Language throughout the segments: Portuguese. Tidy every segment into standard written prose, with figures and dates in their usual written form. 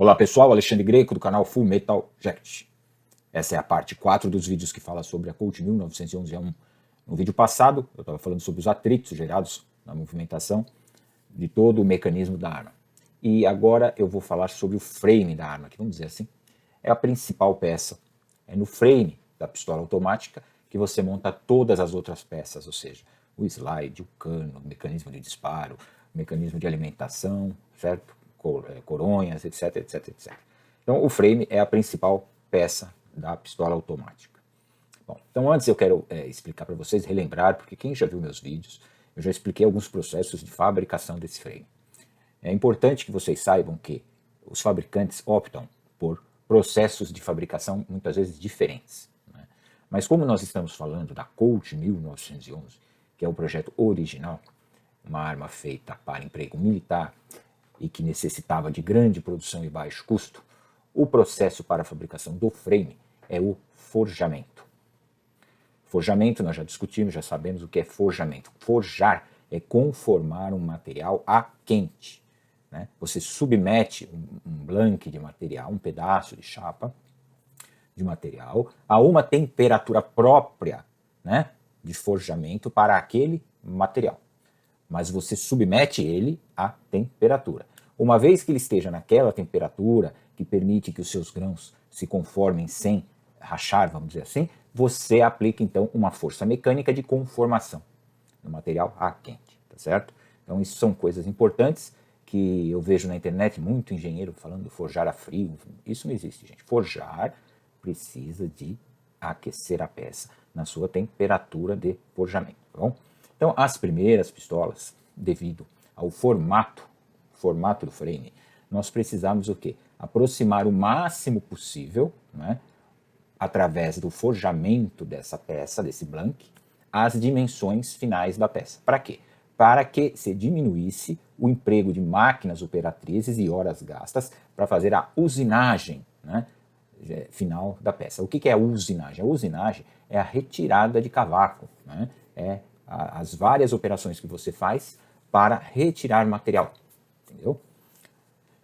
Olá pessoal, Alexandre Greco do canal Full Metal Jacket. Essa é a parte 4 dos vídeos que fala sobre a Colt 1911A1. No vídeo passado, eu estava falando sobre os atritos gerados na movimentação de todo o mecanismo da arma. E agora eu vou falar sobre o frame da arma, que vamos dizer assim, é a principal peça. É no frame da pistola automática que você monta todas as outras peças, ou seja, o slide, o cano, o mecanismo de disparo, o mecanismo de alimentação, certo? Coronhas, etc, etc, etc. Então o frame é a principal peça da pistola automática. Bom, então antes eu quero explicar para vocês, relembrar, porque quem já viu meus vídeos, eu já expliquei alguns processos de fabricação desse frame. É importante que vocês saibam que os fabricantes optam por processos de fabricação muitas vezes diferentes, né? Mas como nós estamos falando da Colt 1911, que é o projeto original, uma arma feita para emprego militar e que necessitava de grande produção e baixo custo, o processo para a fabricação do frame é o forjamento. Forjamento, nós já discutimos, já sabemos o que é forjamento. Forjar é conformar um material a quente, né? Você submete um blank de material, um pedaço de chapa de material, a uma temperatura própria, né, de forjamento para aquele material. Mas você submete ele à temperatura. Uma vez que ele esteja naquela temperatura, que permite que os seus grãos se conformem sem rachar, vamos dizer assim, você aplica então uma força mecânica de conformação no material a quente, tá certo? Então isso são coisas importantes que eu vejo na internet, muito engenheiro falando forjar a frio. Isso não existe, gente. Forjar precisa de aquecer a peça na sua temperatura de forjamento, tá bom? Então, as primeiras pistolas, devido ao formato do frame, nós precisamos o quê? Aproximar o máximo possível, né, através do forjamento dessa peça, desse blank, as dimensões finais da peça. Para quê? Para que se diminuísse o emprego de máquinas operatrizes e horas gastas para fazer a usinagem, né, final da peça. O que é a usinagem? A usinagem é a retirada de cavaco, né? É as várias operações que você faz para retirar material, entendeu?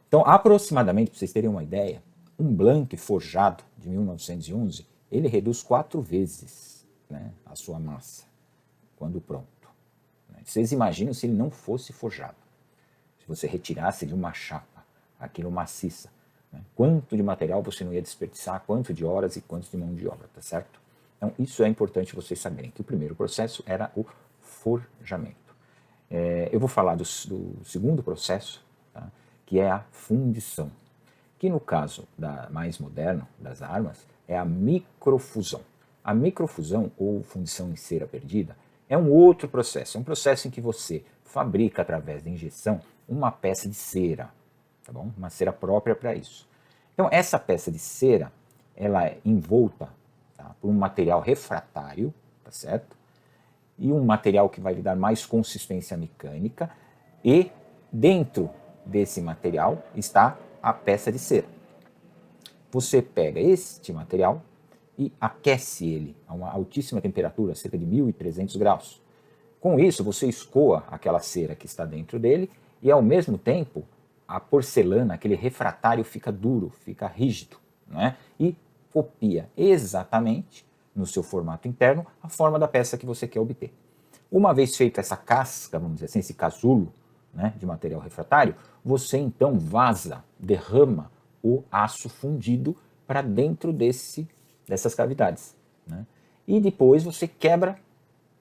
Então, aproximadamente, para vocês terem uma ideia, um blank forjado de 1911, ele reduz 4 vezes, né, a sua massa, quando pronto. Vocês imaginam se ele não fosse forjado, se você retirasse de uma chapa aquilo maciça, né, quanto de material você não ia desperdiçar, quanto de horas e quanto de mão de obra, tá certo? Então, isso é importante vocês saberem, que o primeiro processo era o forjamento. Eu vou falar do segundo processo, tá, que é a fundição, que no caso mais moderno das armas é a microfusão. A microfusão, ou fundição em cera perdida, é um outro processo. É um processo em que você fabrica, através da injeção, uma peça de cera, tá bom? Uma cera própria para isso. Então, essa peça de cera, ela é envolta, tá, por um material refratário, tá certo? E um material que vai lhe dar mais consistência mecânica, e dentro desse material está a peça de cera. Você pega este material e aquece ele a uma altíssima temperatura, cerca de 1.300 graus. Com isso, você escoa aquela cera que está dentro dele e, ao mesmo tempo, a porcelana, aquele refratário, fica duro, fica rígido, né? E copia exatamente, no seu formato interno, a forma da peça que você quer obter. Uma vez feita essa casca, vamos dizer assim, esse casulo, né, de material refratário, você então derrama o aço fundido para dentro dessas cavidades, né? E depois você quebra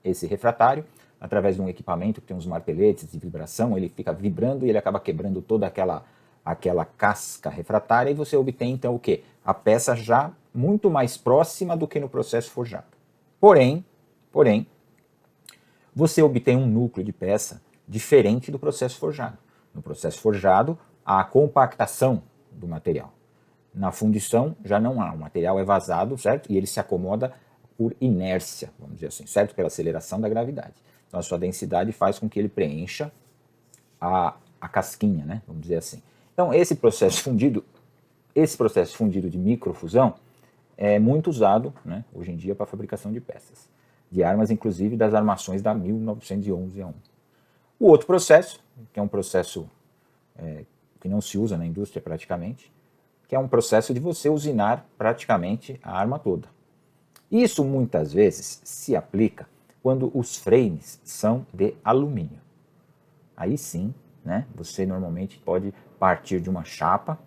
esse refratário através de um equipamento que tem uns marteletes de vibração, ele fica vibrando e ele acaba quebrando toda aquela casca refratária, e você obtém então o quê? A peça já muito mais próxima do que no processo forjado. Porém, você obtém um núcleo de peça diferente do processo forjado. No processo forjado, há a compactação do material. Na fundição, já não há. O material é vazado, certo? E ele se acomoda por inércia, vamos dizer assim, certo? Pela aceleração da gravidade. Então, a sua densidade faz com que ele preencha a casquinha, né? Vamos dizer assim. Então, esse processo fundido de microfusão é muito usado, né, hoje em dia para a fabricação de peças, de armas, inclusive das armações da 1911A1. O outro processo, que é um processo que não se usa na indústria praticamente, que é um processo de você usinar praticamente a arma toda. Isso muitas vezes se aplica quando os frames são de alumínio. Aí sim, né, você normalmente pode partir de uma chapa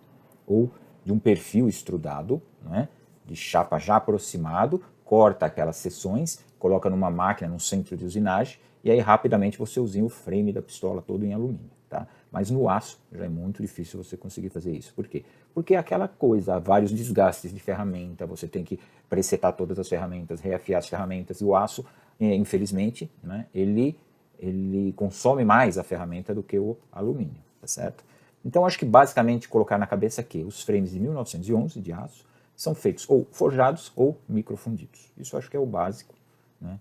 ou de um perfil extrudado, né, de chapa já aproximado, corta aquelas seções, coloca numa máquina, num centro de usinagem, e aí rapidamente você usina o frame da pistola todo em alumínio. Tá? Mas no aço já é muito difícil você conseguir fazer isso. Por quê? Porque é aquela coisa, há vários desgastes de ferramenta, você tem que presetar todas as ferramentas, reafiar as ferramentas, e o aço, infelizmente, né, ele consome mais a ferramenta do que o alumínio, tá certo? Então acho que basicamente colocar na cabeça que os frames de 1911 de aço são feitos ou forjados ou microfundidos. Isso acho que é o básico, né,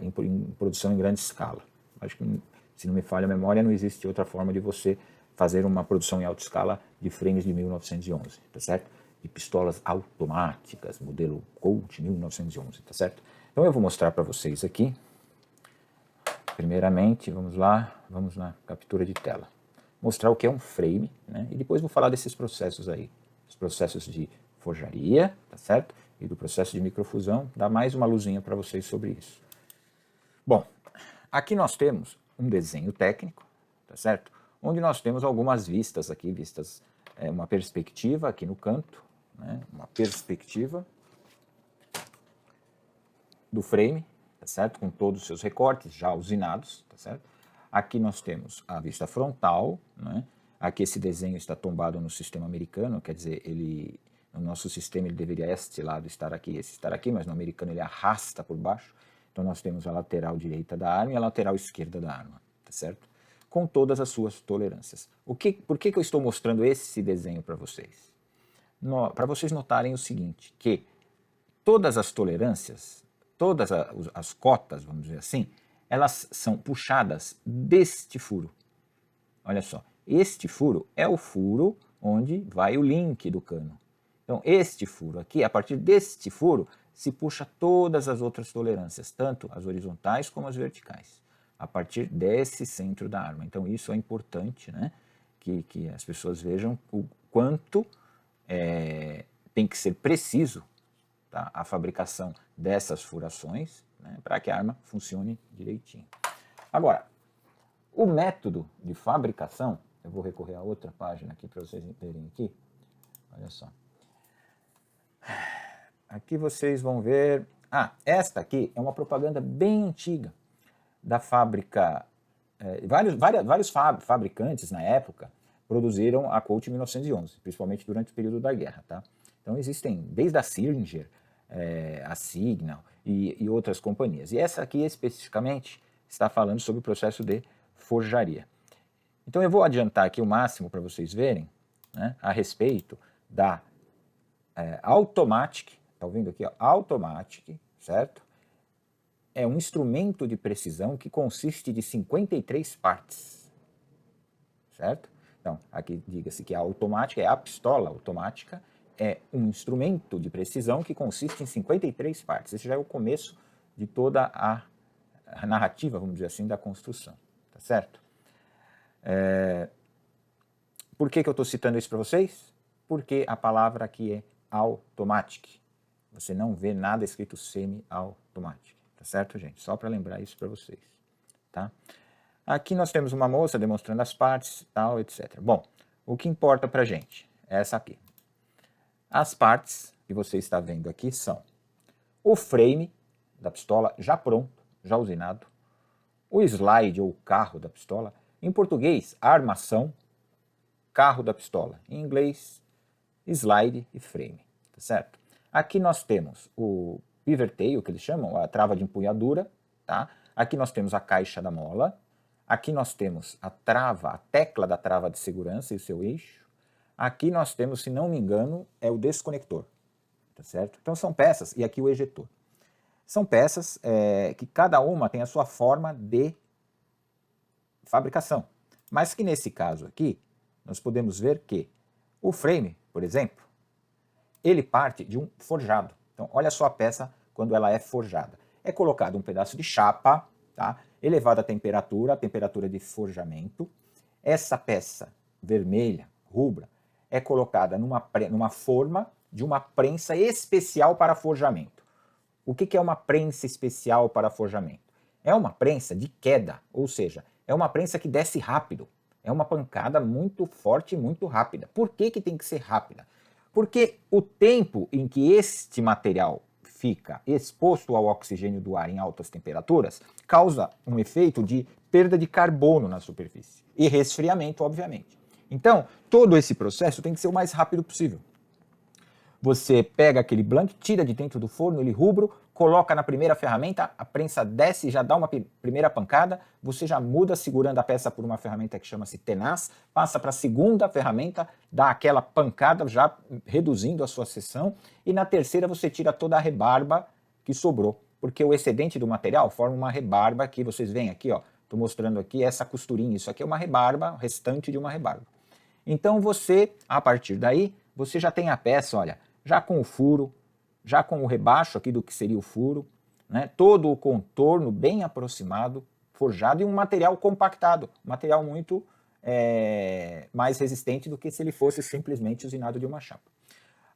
em produção em grande escala. Acho que, se não me falha a memória, não existe outra forma de você fazer uma produção em alta escala de frames de 1911, tá certo? De pistolas automáticas, modelo Colt 1911, tá certo? Então eu vou mostrar para vocês aqui. Primeiramente, vamos lá, vamos na captura de tela. Mostrar o que é um frame, né? E depois vou falar desses processos aí. Os processos de forjaria, tá certo? E do processo de microfusão, dá mais uma luzinha para vocês sobre isso. Bom, aqui nós temos um desenho técnico, tá certo? Onde nós temos algumas vistas aqui, uma perspectiva aqui no canto, né? Uma perspectiva do frame, tá certo? Com todos os seus recortes já usinados, tá certo? Aqui nós temos a vista frontal, né? Aqui esse desenho está tombado no sistema americano, quer dizer, no nosso sistema ele deveria este lado estar aqui, mas no americano ele arrasta por baixo. Então nós temos a lateral direita da arma e a lateral esquerda da arma, tá certo? Com todas as suas tolerâncias. Por que eu estou mostrando esse desenho para vocês? Para vocês notarem o seguinte, que todas as tolerâncias, todas as cotas, vamos dizer assim, elas são puxadas deste furo. Olha só, este furo é o furo onde vai o link do cano. Então, este furo aqui, a partir deste furo, se puxa todas as outras tolerâncias, tanto as horizontais como as verticais, a partir desse centro da arma. Então, isso é importante, né? Que as pessoas vejam o quanto tem que ser preciso, tá, a fabricação dessas furações, né, para que a arma funcione direitinho. Agora, o método de fabricação, eu vou recorrer a outra página aqui para vocês verem aqui, olha só. Aqui vocês vão ver, esta aqui é uma propaganda bem antiga da fábrica, vários fabricantes na época produziram a Colt 1911, principalmente durante o período da guerra, tá? Então existem, desde a Singer, a Signal e outras companhias. E essa aqui especificamente está falando sobre o processo de forjaria. Então eu vou adiantar aqui o máximo para vocês verem, né, a respeito da Automatic, está ouvindo aqui? Ó, Automatic, certo? É um instrumento de precisão que consiste de 53 partes, certo? Então, aqui diga-se que a automática é a pistola automática, é um instrumento de precisão que consiste em 53 partes. Esse já é o começo de toda a narrativa, vamos dizer assim, da construção, tá certo? Por que eu estou citando isso para vocês? Porque a palavra aqui é automatic. Você não vê nada escrito semi-automatic, tá certo, gente? Só para lembrar isso para vocês, tá? Aqui nós temos uma moça demonstrando as partes, tal, etc. Bom, o que importa para a gente é essa aqui. As partes que você está vendo aqui são o frame da pistola já pronto, já usinado, o slide ou carro da pistola, em português, a armação, carro da pistola, em inglês, slide e frame, tá certo? Aqui nós temos o pivot tail, que eles chamam, a trava de empunhadura, tá? Aqui nós temos a caixa da mola, aqui nós temos a tecla da trava de segurança e o seu eixo, aqui nós temos, se não me engano, é o desconector, tá certo? Então são peças, e aqui o ejetor. São peças que cada uma tem a sua forma de fabricação, mas que nesse caso aqui, nós podemos ver que o frame, por exemplo, ele parte de um forjado. Então, olha só a peça quando ela é forjada. É colocado um pedaço de chapa, tá? Elevado a temperatura de forjamento. Essa peça vermelha, rubra, é colocada numa forma de uma prensa especial para forjamento. O que é uma prensa especial para forjamento? É uma prensa de queda, ou seja, é uma prensa que desce rápido. É uma pancada muito forte e muito rápida. Por que tem que ser rápida? Porque o tempo em que este material fica exposto ao oxigênio do ar em altas temperaturas causa um efeito de perda de carbono na superfície e resfriamento, obviamente. Então, todo esse processo tem que ser o mais rápido possível. Você pega aquele blank, tira de dentro do forno ele rubro, coloca na primeira ferramenta, a prensa desce, já dá uma primeira pancada, você já muda segurando a peça por uma ferramenta que chama-se tenaz, passa para a segunda ferramenta, dá aquela pancada já reduzindo a sua seção, e na terceira você tira toda a rebarba que sobrou, porque o excedente do material forma uma rebarba que vocês veem aqui, ó, estou mostrando aqui essa costurinha, isso aqui é uma rebarba, restante de uma rebarba. Então você, a partir daí, você já tem a peça, olha, já com o furo, já com o rebaixo aqui do que seria o furo, né, todo o contorno bem aproximado, forjado e um material compactado, um material muito mais resistente do que se ele fosse simplesmente usinado de uma chapa.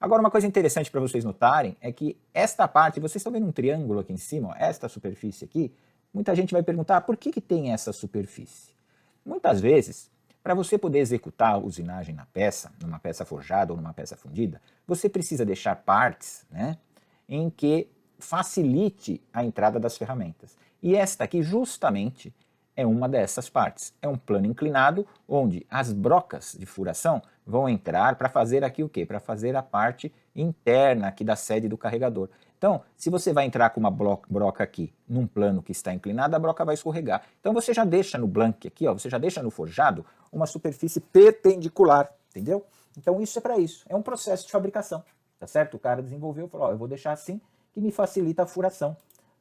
Agora, uma coisa interessante para vocês notarem é que esta parte, vocês estão vendo um triângulo aqui em cima, ó, esta superfície aqui, muita gente vai perguntar por que tem essa superfície? Muitas vezes, para você poder executar a usinagem na peça, numa peça forjada ou numa peça fundida, você precisa deixar partes, né, em que facilite a entrada das ferramentas. E esta aqui justamente é uma dessas partes. É um plano inclinado onde as brocas de furação vão entrar para fazer aqui o quê? Para fazer a parte interna aqui da sede do carregador. Então, se você vai entrar com uma broca aqui num plano que está inclinado, a broca vai escorregar. Então você já deixa no blank aqui, ó, você já deixa no forjado uma superfície perpendicular, entendeu? Então isso é para isso, é um processo de fabricação, tá certo? O cara desenvolveu e falou, ó, eu vou deixar assim que me facilita a furação,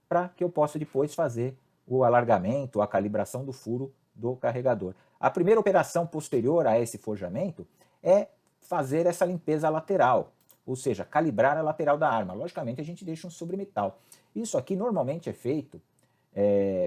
para que eu possa depois fazer o alargamento, a calibração do furo do carregador. A primeira operação posterior a esse forjamento é fazer essa limpeza lateral, ou seja, calibrar a lateral da arma. Logicamente a gente deixa um sobremetal. Isso aqui normalmente é feito,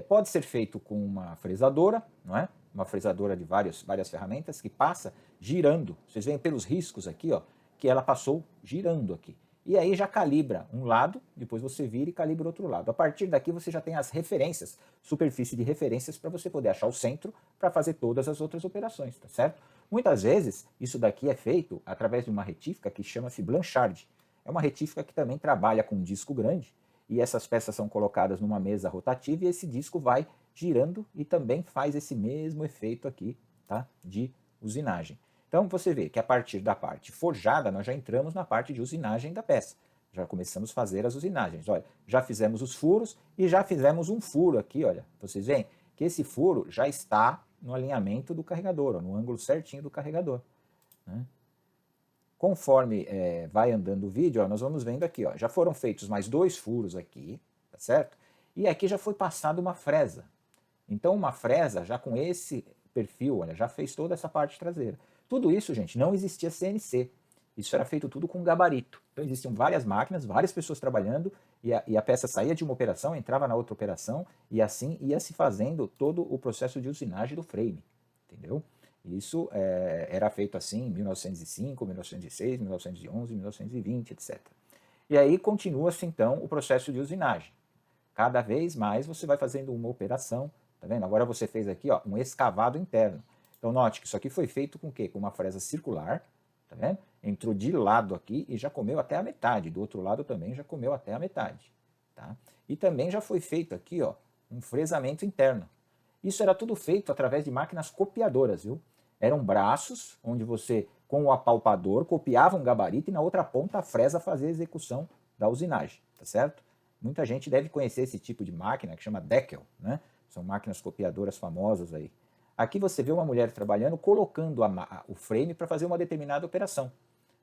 pode ser feito com uma fresadora, não é? Uma fresadora de várias ferramentas que passa girando. Vocês veem pelos riscos aqui, ó, que ela passou girando aqui. E aí já calibra um lado, depois você vira e calibra o outro lado. A partir daqui você já tem as referências, superfície de referências para você poder achar o centro para fazer todas as outras operações, tá certo? Muitas vezes isso daqui é feito através de uma retífica que chama-se Blanchard. É uma retífica que também trabalha com um disco grande e essas peças são colocadas numa mesa rotativa e esse disco vai girando e também faz esse mesmo efeito aqui, tá? De usinagem. Então você vê que a partir da parte forjada nós já entramos na parte de usinagem da peça. Já começamos a fazer as usinagens. Olha, já fizemos os furos e já fizemos um furo aqui, olha. Vocês veem que esse furo já está no alinhamento do carregador, ó, no ângulo certinho do carregador, né? Conforme vai andando o vídeo, ó, nós vamos vendo aqui, ó, já foram feitos mais 2 furos aqui, tá certo? E aqui já foi passada uma fresa. Então uma fresa já com esse perfil, olha, já fez toda essa parte traseira. Tudo isso, gente, não existia CNC. Isso era feito tudo com gabarito. Então existiam várias máquinas, várias pessoas trabalhando, e a peça saía de uma operação, entrava na outra operação, e assim ia se fazendo todo o processo de usinagem do frame, entendeu? Isso era feito assim em 1905, 1906, 1911, 1920, etc. E aí continua-se então o processo de usinagem. Cada vez mais você vai fazendo uma operação, tá vendo? Agora você fez aqui, ó, um escavado interno. Então note que isso aqui foi feito com o quê? Com uma fresa circular, tá vendo? Entrou de lado aqui e já comeu até a metade. Do outro lado também já comeu até a metade, tá? E também já foi feito aqui, ó, um fresamento interno. Isso era tudo feito através de máquinas copiadoras, viu? Eram braços onde você, com o apalpador, copiava um gabarito e na outra ponta a fresa fazia a execução da usinagem, tá certo? Muita gente deve conhecer esse tipo de máquina que chama Deckel, né? São máquinas copiadoras famosas aí. Aqui você vê uma mulher trabalhando, colocando o frame para fazer uma determinada operação.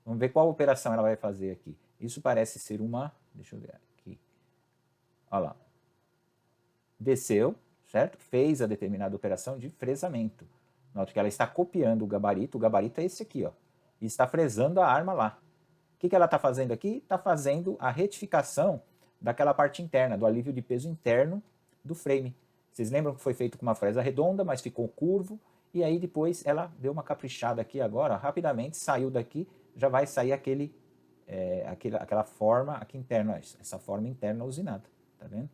Vamos ver qual operação ela vai fazer aqui. Isso parece ser uma... Deixa eu ver aqui. Olha lá. Desceu, certo? Fez a determinada operação de fresamento. Note que ela está copiando o gabarito é esse aqui, ó. E está fresando a arma lá. O que ela está fazendo aqui? Está fazendo a retificação daquela parte interna, do alívio de peso interno do frame. Vocês lembram que foi feito com uma fresa redonda, mas ficou curvo, e aí depois ela deu uma caprichada aqui agora, rapidamente saiu daqui, já vai sair aquela forma aqui interna, essa forma interna usinada, tá vendo?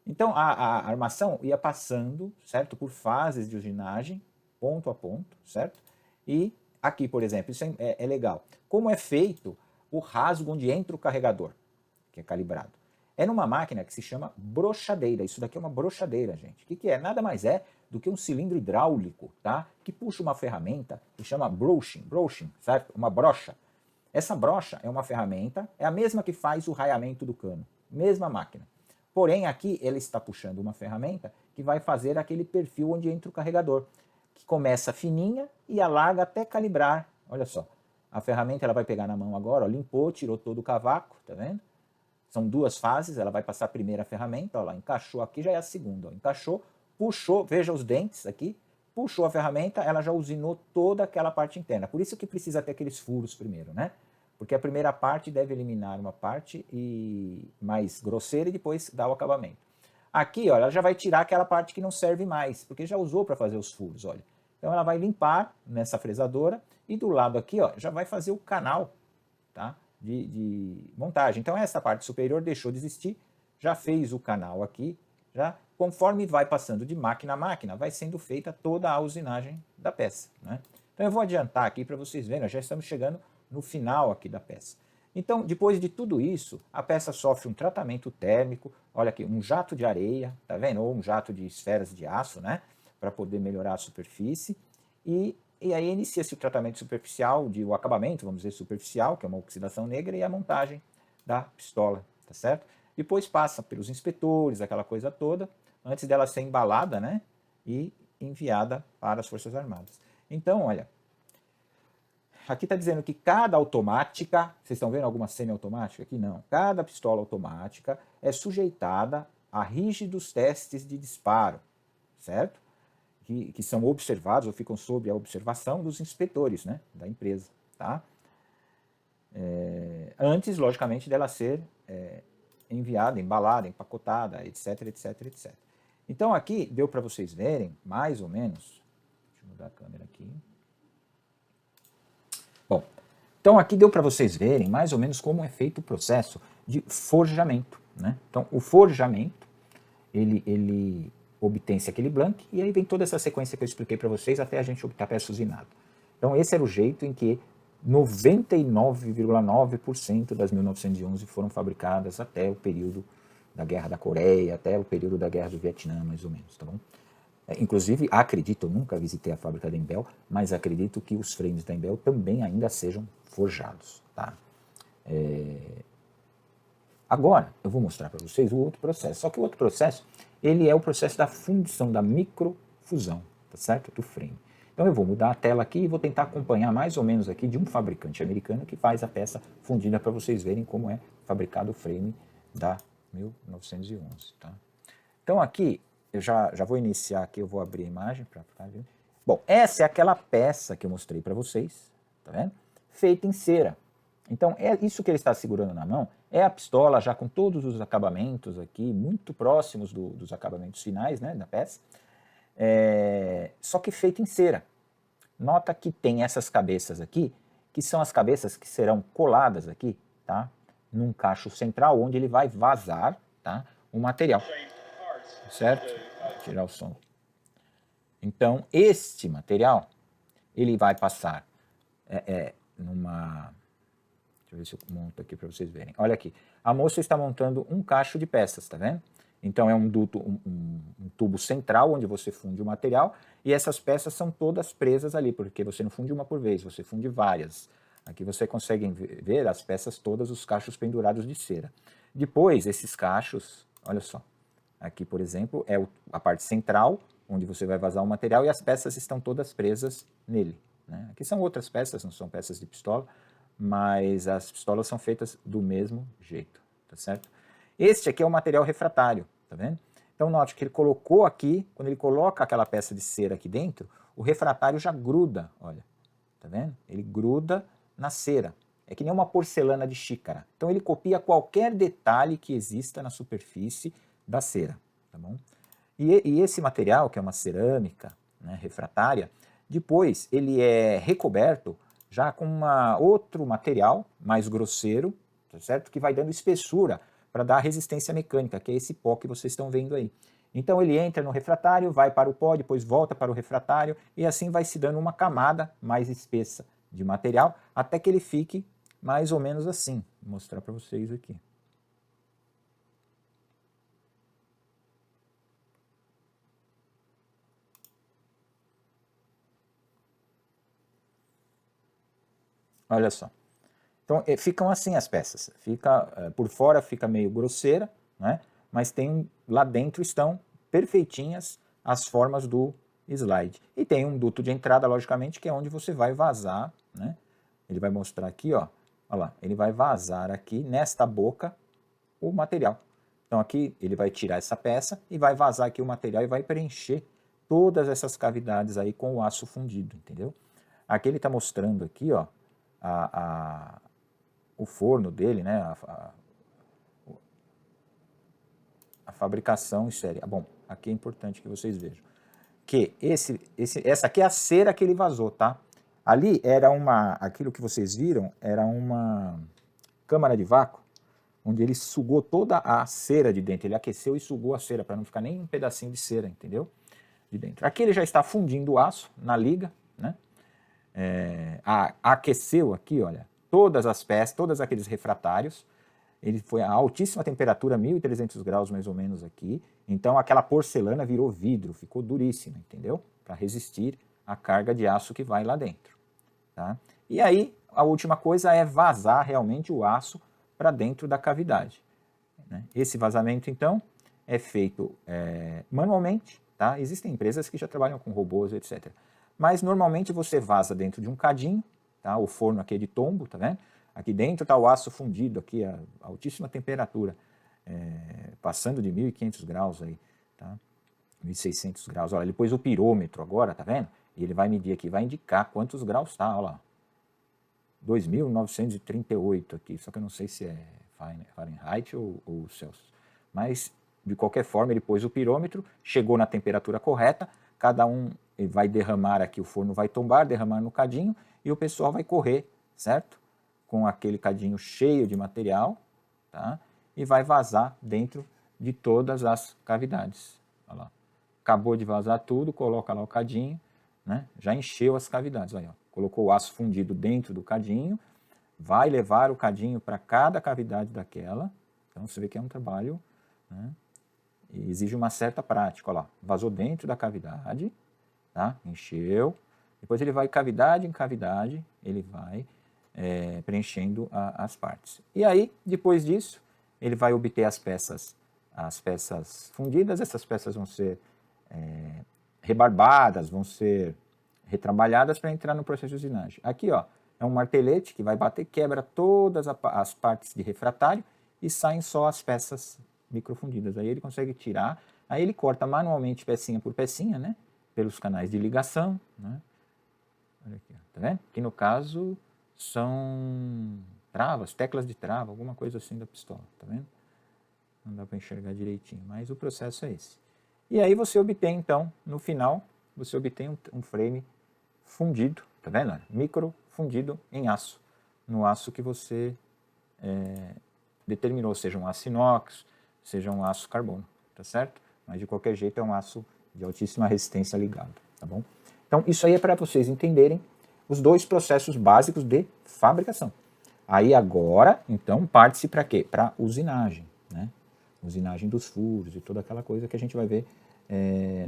Então a armação ia passando, certo, por fases de usinagem, ponto a ponto, certo? E aqui, por exemplo, isso é legal. Como é feito o rasgo onde entra o carregador, que é calibrado? É numa máquina que se chama brochadeira. Isso daqui é uma brochadeira, gente. O que é? Nada mais é do que um cilindro hidráulico, tá? Que puxa uma ferramenta que chama broaching, certo? Uma brocha. Essa brocha é uma ferramenta, é a mesma que faz o raiamento do cano. Mesma máquina. Porém, aqui ele está puxando uma ferramenta que vai fazer aquele perfil onde entra o carregador, que começa fininha e alarga até calibrar. Olha só, a ferramenta ela vai pegar na mão agora, ó, limpou, tirou todo o cavaco, tá vendo? São duas fases, ela vai passar a primeira ferramenta, ó, ela encaixou aqui, já é a segunda, ó, encaixou, puxou, veja os dentes aqui, puxou a ferramenta, ela já usinou toda aquela parte interna. Por isso que precisa ter aqueles furos primeiro, né? Porque a primeira parte deve eliminar uma parte mais grosseira e depois dar o acabamento. Aqui, ó, ela já vai tirar aquela parte que não serve mais, porque já usou para fazer os furos, olha. Então ela vai limpar nessa fresadora e do lado aqui, ó, já vai fazer o canal, tá? De montagem. Então essa parte superior deixou de existir, já fez o canal aqui, já conforme vai passando de máquina a máquina, vai sendo feita toda a usinagem da peça, né? Então eu vou adiantar aqui para vocês verem, já estamos chegando no final aqui da peça. Então, depois de tudo isso, a peça sofre um tratamento térmico, olha aqui, um jato de areia, tá vendo? Ou um jato de esferas de aço, né? Para poder melhorar a superfície. E aí inicia-se o tratamento superficial, o acabamento, vamos dizer, superficial, que é uma oxidação negra, e a montagem da pistola, tá certo? Depois passa pelos inspetores, aquela coisa toda, antes dela ser embalada, né? E enviada para as Forças Armadas. Então, olha, aqui está dizendo que cada automática, vocês estão vendo alguma semiautomática aqui? Não. Cada pistola automática é sujeitada a rígidos testes de disparo, certo? Que são observados ou ficam sob a observação dos inspetores, né, da empresa, tá? Antes, logicamente, dela ser enviada, embalada, empacotada, etc, etc, etc. Então aqui deu para vocês verem, mais ou menos, deixa eu mudar a câmera aqui. Bom, então aqui deu para vocês verem mais ou menos como é feito o processo de forjamento, né? Então o forjamento, ele obtém-se aquele blank e aí vem toda essa sequência que eu expliquei para vocês até a gente obter a peça usinada. Então esse era o jeito em que 99,9% das 1911 foram fabricadas até o período da Guerra da Coreia, até o período da Guerra do Vietnã, mais ou menos, tá bom? Inclusive, acredito, eu nunca visitei a fábrica da Embel, mas acredito que os frames da Embel também ainda sejam forjados, tá? Agora, eu vou mostrar para vocês o outro processo, só que o outro processo, ele é o processo da fundição, da microfusão, tá certo? Do frame. Então eu vou mudar a tela aqui e vou tentar acompanhar mais ou menos aqui de um fabricante americano que faz a peça fundida para vocês verem como é fabricado o frame da 1911, tá? Então aqui, eu já vou iniciar aqui, eu vou abrir a imagem para ficar vendo. Bom, essa é aquela peça que eu mostrei para vocês, tá vendo? Feita em cera. Então, isso que ele está segurando na mão é a pistola já com todos os acabamentos aqui, muito próximos dos acabamentos finais, né, da peça, só que feita em cera. Nota que tem essas cabeças aqui, que são as cabeças que serão coladas aqui, tá, num cacho central, onde ele vai vazar, tá, o material, certo? Vou tirar o som. Então, este material, ele vai passar numa... Deixa eu ver se eu monto aqui para vocês verem. Olha aqui, a moça está montando um cacho de peças, tá vendo? Então é um duto, um tubo central onde você funde o material e essas peças são todas presas ali, porque você não funde uma por vez, você funde várias. Aqui você consegue ver as peças todas, os cachos pendurados de cera. Depois, esses cachos, olha só, aqui por exemplo, é a parte central, onde você vai vazar o material e as peças estão todas presas nele, né? Aqui são outras peças, não são peças de pistola, mas as pistolas são feitas do mesmo jeito, tá certo? Este aqui é o material refratário, tá vendo? Então note que ele colocou aqui, quando ele coloca aquela peça de cera aqui dentro, o refratário já gruda, olha, tá vendo? Ele gruda na cera, é que nem uma porcelana de xícara. Então ele copia qualquer detalhe que exista na superfície da cera, tá bom? E esse material, que é uma cerâmica, né, refratária, depois ele é recoberto já com outro material mais grosseiro, tá certo? Que vai dando espessura para dar resistência mecânica, que é esse pó que vocês estão vendo aí. Então ele entra no refratário, vai para o pó, depois volta para o refratário, e assim vai se dando uma camada mais espessa de material, até que ele fique mais ou menos assim. Vou mostrar para vocês aqui. Olha só. Então ficam assim as peças. Por fora fica meio grosseira, né? Mas lá dentro estão perfeitinhas as formas do slide. E tem um duto de entrada, logicamente, que é onde você vai vazar, né? Ele vai mostrar aqui, ó. Olha lá, ele vai vazar aqui nesta boca o material. Então aqui ele vai tirar essa peça e vai vazar aqui o material e vai preencher todas essas cavidades aí com o aço fundido, entendeu? Aqui ele está mostrando aqui, ó, o forno dele, né? A fabricação em série. Bom, aqui é importante que vocês vejam que essa aqui é a cera que ele vazou, tá? Ali era aquilo que vocês viram era uma câmara de vácuo, onde ele sugou toda a cera de dentro, ele aqueceu e sugou a cera, para não ficar nem um pedacinho de cera, entendeu? De dentro. Aqui ele já está fundindo o aço na liga, né? Aqueceu aqui, olha, todas as peças, todos aqueles refratários, ele foi a altíssima temperatura, 1300 graus mais ou menos aqui, então aquela porcelana virou vidro, ficou duríssima, entendeu? Para resistir à carga de aço que vai lá dentro, tá? E aí, a última coisa é vazar realmente o aço para dentro da cavidade, né? Esse vazamento, então, é feito manualmente, tá? Existem empresas que já trabalham com robôs, etc. Mas, normalmente, você vaza dentro de um cadinho, tá? O forno aqui é de tombo, tá vendo? Aqui dentro está o aço fundido, aqui a altíssima temperatura, passando de 1500 graus aí, tá? 1600 graus. Olha, ele pôs o pirômetro agora, tá vendo? E ele vai medir aqui, vai indicar quantos graus está, olha lá. 2.938 aqui, só que eu não sei se é Fahrenheit ou Celsius. Mas, de qualquer forma, ele pôs o pirômetro, chegou na temperatura correta, cada um vai derramar aqui, o forno vai tombar, derramar no cadinho, e o pessoal vai correr, certo? Com aquele cadinho cheio de material, tá? E vai vazar dentro de todas as cavidades. Olha lá. Acabou de vazar tudo, coloca lá o cadinho, né? Já encheu as cavidades. Aí, ó. Colocou o aço fundido dentro do cadinho, vai levar o cadinho para cada cavidade daquela. Então você vê que é um trabalho, né? E exige uma certa prática. Olha lá. Vazou dentro da cavidade, tá? Encheu. Depois ele vai cavidade em cavidade, ele vai preenchendo as partes. E aí, depois disso, ele vai obter as peças fundidas. Essas peças vão ser rebarbadas, vão ser retrabalhadas para entrar no processo de usinagem. Aqui, ó, é um martelete que vai bater, quebra todas as partes de refratário e saem só as peças microfundidas. Aí ele consegue tirar, aí ele corta manualmente pecinha por pecinha, né, pelos canais de ligação, né. Olha aqui, tá vendo? Que no caso são travas, teclas de trava, alguma coisa assim da pistola, tá vendo? Não dá para enxergar direitinho, mas o processo é esse. E aí você obtém, então, no final, você obtém um frame fundido, tá vendo? Micro fundido em aço, no aço que você determinou, seja um aço inox, seja um aço carbono, tá certo? Mas de qualquer jeito é um aço de altíssima resistência ligado, tá bom? Então isso aí é para vocês entenderem os dois processos básicos de fabricação. Aí agora, então, parte-se para quê? Para usinagem, né? Usinagem dos furos e toda aquela coisa que a gente vai ver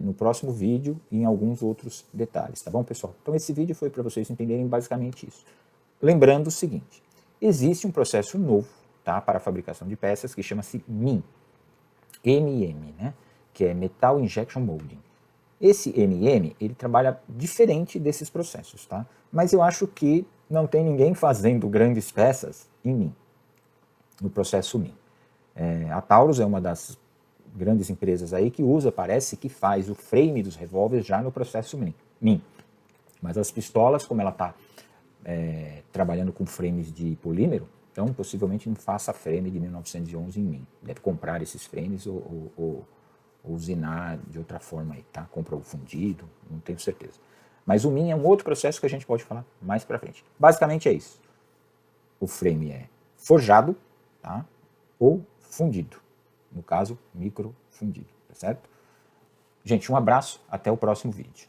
no próximo vídeo e em alguns outros detalhes, tá bom, pessoal? Então esse vídeo foi para vocês entenderem basicamente isso. Lembrando o seguinte, existe um processo novo, tá, para a fabricação de peças que chama-se MIM, né, que é Metal Injection Molding. Esse MM, ele trabalha diferente desses processos, tá? Mas eu acho que não tem ninguém fazendo grandes peças em MIM, no processo MIM. A Taurus é uma das grandes empresas aí que usa, parece que faz o frame dos revólveres já no processo MIM. Mas as pistolas, como ela está trabalhando com frames de polímero, então possivelmente não faça frame de 1911 em MIM. Deve comprar esses frames ou ou usinar de outra forma aí, tá? Compra o fundido, não tenho certeza. Mas o MIM é um outro processo que a gente pode falar mais pra frente. Basicamente é isso. O frame é forjado, tá? Ou fundido. No caso, microfundido, tá certo? Gente, um abraço, até o próximo vídeo.